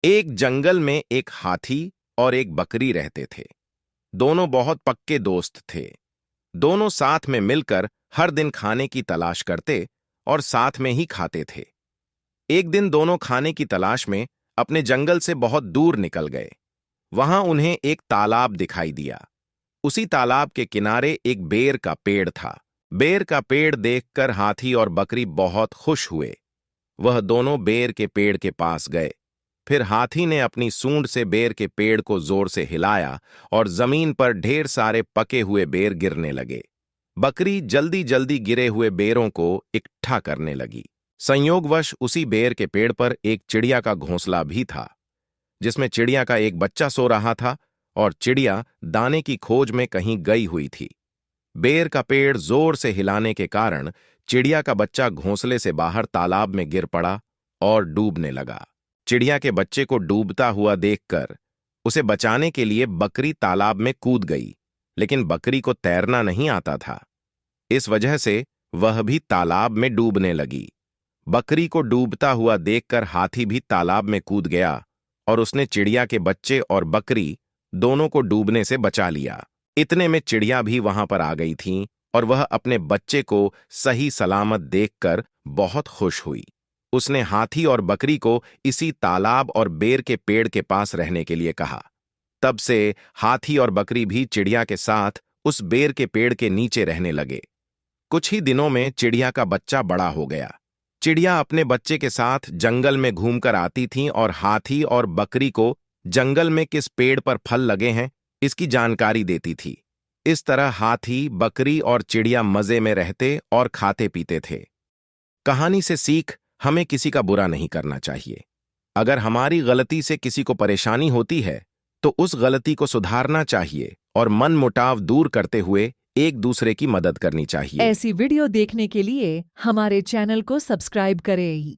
एक जंगल में एक हाथी और एक बकरी रहते थे। दोनों बहुत पक्के दोस्त थे। दोनों साथ में मिलकर हर दिन खाने की तलाश करते और साथ में ही खाते थे। एक दिन दोनों खाने की तलाश में अपने जंगल से बहुत दूर निकल गए। वहां उन्हें एक तालाब दिखाई दिया। उसी तालाब के किनारे एक बेर का पेड़ था। बेर का पेड़ देखकर हाथी और बकरी बहुत खुश हुए। वह दोनों बेर के पेड़ के पास गए। फिर हाथी ने अपनी सूंड से बेर के पेड़ को जोर से हिलाया और जमीन पर ढेर सारे पके हुए बेर गिरने लगे। बकरी जल्दी जल्दी गिरे हुए बेरों को इकट्ठा करने लगी। संयोगवश उसी बेर के पेड़ पर एक चिड़िया का घोंसला भी था, जिसमें चिड़िया का एक बच्चा सो रहा था और चिड़िया दाने की खोज में कहीं गई हुई थी। बेर का पेड़ जोर से हिलाने के कारण चिड़िया का बच्चा घोंसले से बाहर तालाब में गिर पड़ा और डूबने लगा। चिड़िया के बच्चे को डूबता हुआ देखकर उसे बचाने के लिए बकरी तालाब में कूद गई, लेकिन बकरी को तैरना नहीं आता था। इस वजह से वह भी तालाब में डूबने लगी। बकरी को डूबता हुआ देखकर हाथी भी तालाब में कूद गया और उसने चिड़िया के बच्चे और बकरी दोनों को डूबने से बचा लिया। इतने में चिड़िया भी वहां पर आ गई थीं और वह अपने बच्चे को सही सलामत देखकर बहुत खुश हुई। उसने हाथी और बकरी को इसी तालाब और बेर के पेड़ के पास रहने के लिए कहा। तब से हाथी और बकरी भी चिड़िया के साथ उस बेर के पेड़ के नीचे रहने लगे। कुछ ही दिनों में चिड़िया का बच्चा बड़ा हो गया। चिड़िया अपने बच्चे के साथ जंगल में घूमकर आती थीं और हाथी और बकरी को जंगल में किस पेड़ पर फल लगे हैं इसकी जानकारी देती थी। इस तरह हाथी, बकरी और चिड़िया मजे में रहते और खाते पीते थे। कहानी से सीख, हमें किसी का बुरा नहीं करना चाहिए। अगर हमारी गलती से किसी को परेशानी होती है तो उस गलती को सुधारना चाहिए और मनमुटाव दूर करते हुए एक दूसरे की मदद करनी चाहिए। ऐसी वीडियो देखने के लिए हमारे चैनल को सब्सक्राइब करें।